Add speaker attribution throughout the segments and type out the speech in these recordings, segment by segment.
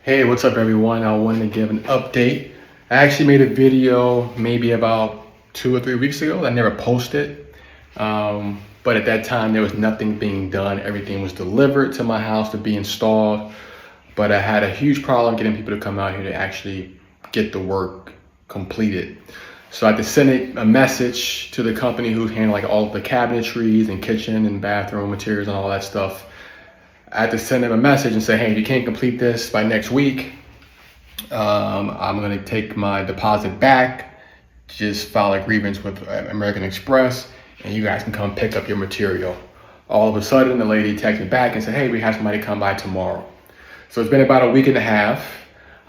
Speaker 1: Hey, what's up everyone? I wanted to give an update. I actually made a video maybe about 2 or 3 weeks ago that I never posted. But at that time there was nothing being done. Everything was delivered to my house to be installed. But I had a huge problem getting people to come out here to actually get the work completed. So I had to send a message to the company who's handling like all of the cabinetries and kitchen and bathroom materials and all that stuff. I had to send them a message and say, hey, if you can't complete this by next week, I'm gonna take my deposit back, just file a grievance with American Express, and you guys can come pick up your material. All of a sudden, the lady texted me back and said, hey, we have somebody come by tomorrow. So it's been about a week and a half.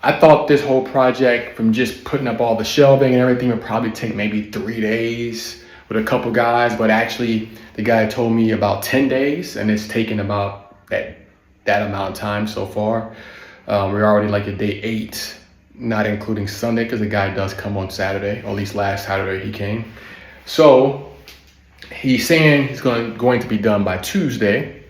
Speaker 1: I thought this whole project, from just putting up all the shelving and everything, would probably take maybe 3 days with a couple guys, but actually the guy told me about 10 days, and it's taken about that amount of time so far. We're already like at day 8, not including Sunday, because the guy does come on Saturday, or at least last Saturday he came. So he's saying he's going to be done by Tuesday.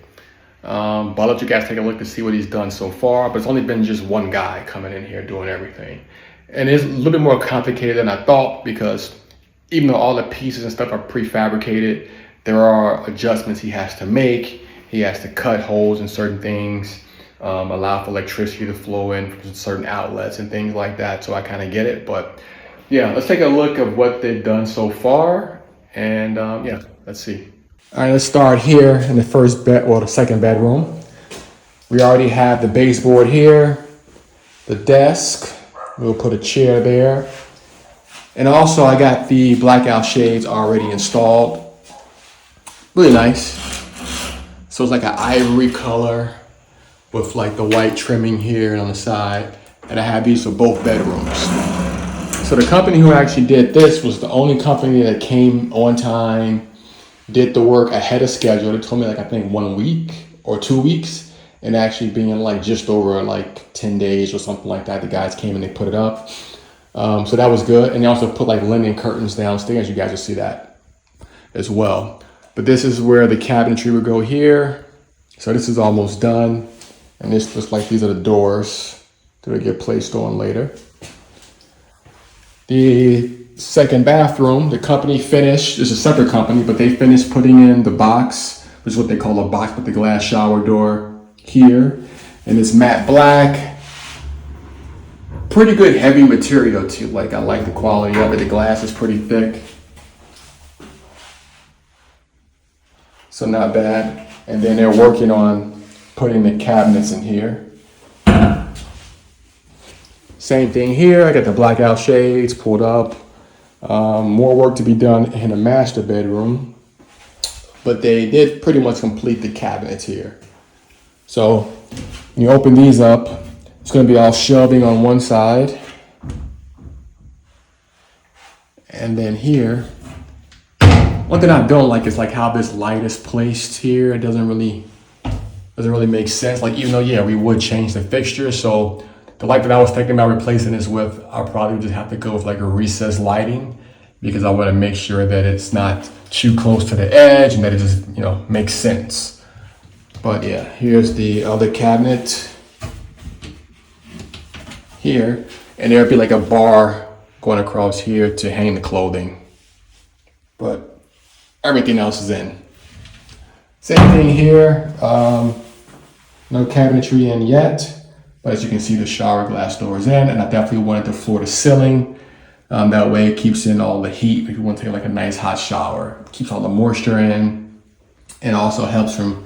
Speaker 1: But I'll let you guys take a look to see what he's done so far. But it's only been just one guy coming in here doing everything. And it's a little bit more complicated than I thought, because even though all the pieces and stuff are prefabricated, there are adjustments he has to make. He has to cut holes in certain things, allow for electricity to flow in from certain outlets and things like that. So I kind of get it. But yeah, let's take a look at what they've done so far. And yeah, let's see. All right, let's start here in the the second bedroom. We already have the baseboard here, the desk. We'll put a chair there. And also I got the blackout shades already installed. Really nice. So it's like an ivory color with like the white trimming here and on the side. And I have these for both bedrooms. So the company who actually did this was the only company that came on time, did the work ahead of schedule. They told me like, I think 1 week or 2 weeks, and actually being like just over like 10 days or something like that. The guys came and they put it up. So that was good. And they also put like linen curtains downstairs. You guys will see that as well. But this is where the cabinetry would go here. So this is almost done. And this looks like these are the doors that will get placed on later. The second bathroom, the company finished, it's a separate company, but they finished putting in the box, which is what they call a box with the glass shower door here. And it's matte black. Pretty good heavy material too. Like I like the quality of it. The glass is pretty thick. So not bad. And then they're working on putting the cabinets in here. Same thing here. I got the blackout shades pulled up. More work to be done in the master bedroom. But they did pretty much complete the cabinets here. So when you open these up, it's going to be all shelving on one side. And then here, one thing I don't like is like how this light is placed here. It doesn't really make sense. Like, even though, yeah, we would change the fixture. So the light that I was thinking about replacing this with, I'll probably just have to go with like a recessed lighting, because I want to make sure that it's not too close to the edge and that it just, makes sense. But yeah, here's the other cabinet here. And there'd be like a bar going across here to hang the clothing. But everything else is in. Same thing here. No cabinetry in yet, but as you can see, the shower glass door is in, and I definitely wanted the floor to ceiling. That way it keeps in all the heat. If you want to take like a nice hot shower, it keeps all the moisture in, and also helps from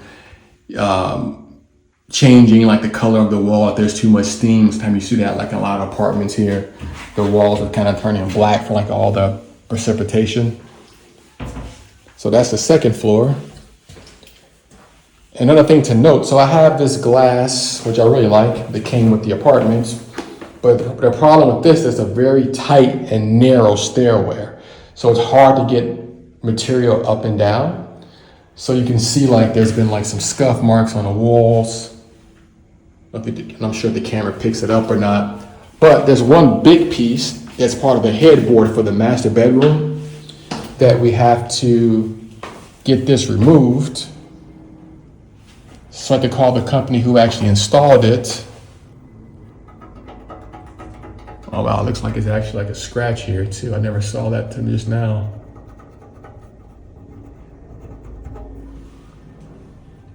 Speaker 1: changing like the color of the wall if there's too much steam. Sometimes you see that like in a lot of apartments here, the walls are kind of turning black for like all the precipitation. So that's the second floor. Another thing to note, so I have this glass, which I really like, that came with the apartments, but the problem with this is a very tight and narrow stairway. So it's hard to get material up and down. So you can see like there's been like some scuff marks on the walls. I'm sure the camera picks it up or not, but there's one big piece that's part of the headboard for the master bedroom that we have to get this removed. So I had to call the company who actually installed it Oh wow, it looks like it's actually like a scratch here too. I never saw that till just now.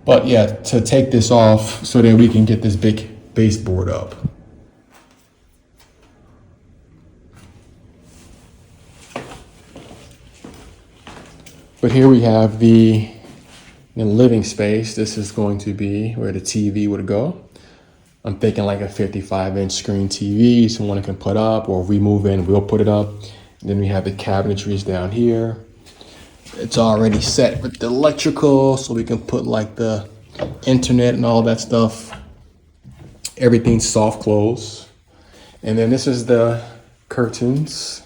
Speaker 1: But yeah, to take this off so that we can get this big baseboard up. But here we have the living space. This is going to be where the TV would go. I'm thinking like a 55-inch screen TV, someone can put up, or if we move in, we'll put it up. And then we have the cabinetries down here. It's already set with the electrical, so we can put like the internet and all that stuff. Everything's soft close. And then this is the curtains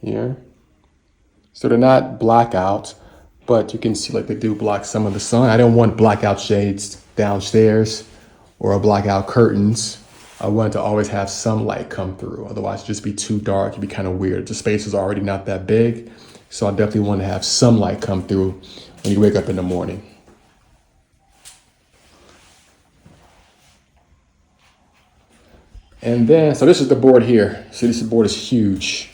Speaker 1: here. So they're not blackout, but you can see like they do block some of the sun. I don't want blackout shades downstairs or blackout curtains. I want to always have some light come through. Otherwise it'd just be too dark. It'd be kind of weird. The space is already not that big. So I definitely want to have some light come through when you wake up in the morning. And then, so this is the board here. See, this board is huge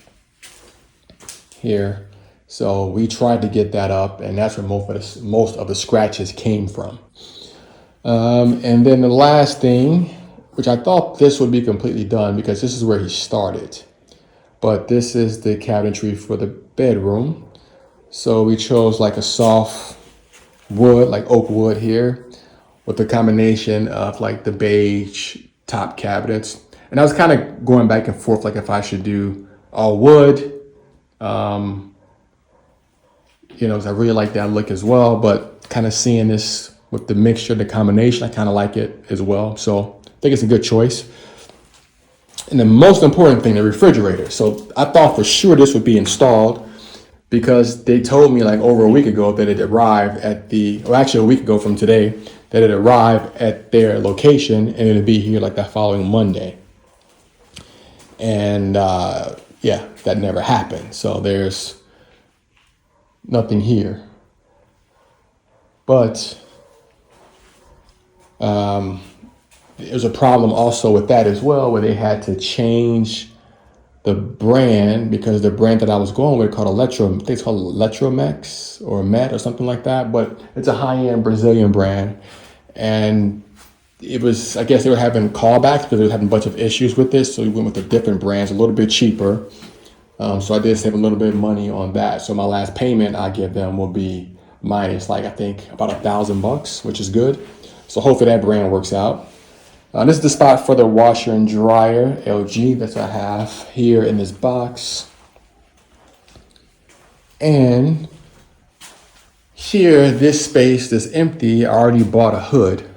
Speaker 1: here. So we tried to get that up, and that's where most of the scratches came from. And then the last thing, which I thought this would be completely done because this is where he started. But this is the cabinetry for the bedroom. So we chose like a soft wood, like oak wood here, with a combination of like the beige top cabinets. And I was kind of going back and forth, like if I should do all wood, you know, 'cause I really like that look as well, but kind of seeing this with the mixture, the combination, I kind of like it as well. So I think it's a good choice. And the most important thing, the refrigerator. So I thought for sure this would be installed because they told me like over a week ago that it arrived at actually a week ago from today, that it arrived at their location and it'll be here like that following Monday. And yeah, that never happened. So there's nothing here. But there's a problem also with that as well, where they had to change the brand because the brand that I was going with called I think it's called Electromex or Met or something like that, but it's a high-end Brazilian brand. And it was, I guess they were having callbacks because they were having a bunch of issues with this. So we went with the different brands, a little bit cheaper. So I did save a little bit of money on that. So my last payment I give them will be minus like, I think about $1,000, which is good. So hopefully that brand works out. This is the spot for the washer and dryer, LG, that I have here in this box. And here, this space that's empty, I already bought a hood.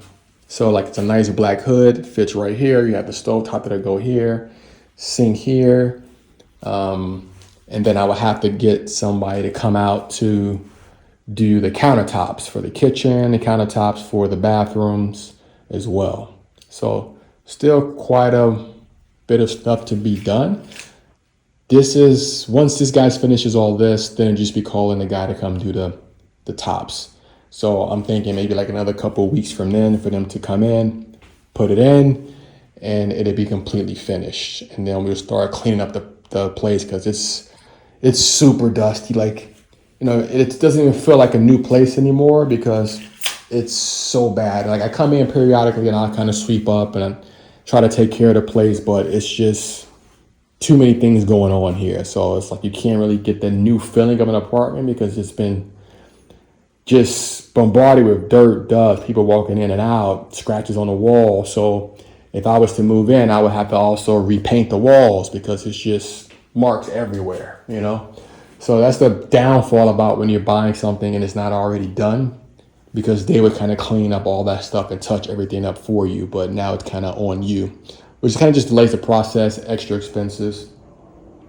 Speaker 1: So like it's a nice black hood, fits right here. You have the stove top that'll go here, sink here. And then I would have to get somebody to come out to do the countertops for the kitchen, the countertops for the bathrooms as well. So still quite a bit of stuff to be done. This is, once this guy finishes all this, then it'll just be calling the guy to come do the tops. So I'm thinking maybe like another couple of weeks from then for them to come in, put it in, and it'll be completely finished. And then we'll start cleaning up the place because it's super dusty. Like, you know, it doesn't even feel like a new place anymore because it's so bad. Like I come in periodically and I'll kind of sweep up and I try to take care of the place, but it's just too many things going on here. So it's like you can't really get the new feeling of an apartment because it's been just bombarded with dirt, dust, people walking in and out, scratches on the wall. So if I was to move in, I would have to also repaint the walls because it's just marks everywhere, you know? So that's the downfall about when you're buying something and it's not already done, because they would kind of clean up all that stuff and touch everything up for you. But now it's kind of on you, which kind of just delays the process, extra expenses.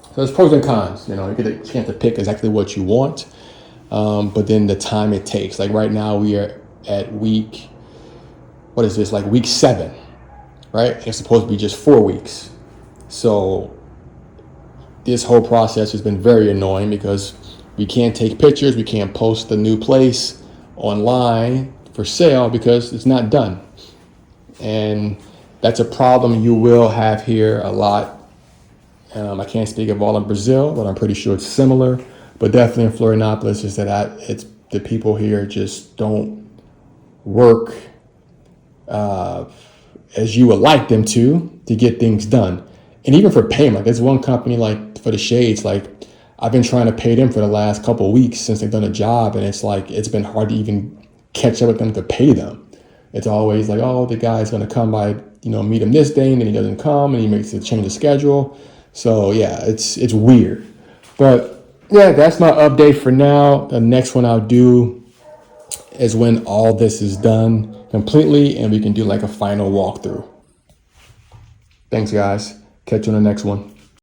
Speaker 1: So there's pros and cons, you know, you get a chance to pick exactly what you want. But then the time it takes, like right now we are at week, what is this? Like week 7, right? It's supposed to be just 4 weeks. So this whole process has been very annoying because we can't take pictures. We can't post the new place online for sale because it's not done. And That's a problem you will have here a lot. I can't speak of all in Brazil, but I'm pretty sure it's similar. But definitely in Florianopolis is that it's the people here just don't work as you would like them to get things done. And even for payment, like there's one company like for the shades, like I've been trying to pay them for the last couple of weeks since they've done a job, and it's like it's been hard to even catch up with them to pay them. It's always like, oh, the guy's gonna come by, meet him this day, and then he doesn't come, and he makes a change of schedule. So yeah, it's weird. But yeah, that's my update for now. The next one I'll do is when all this is done completely and we can do like a final walkthrough. Thanks guys. Catch you on the next one.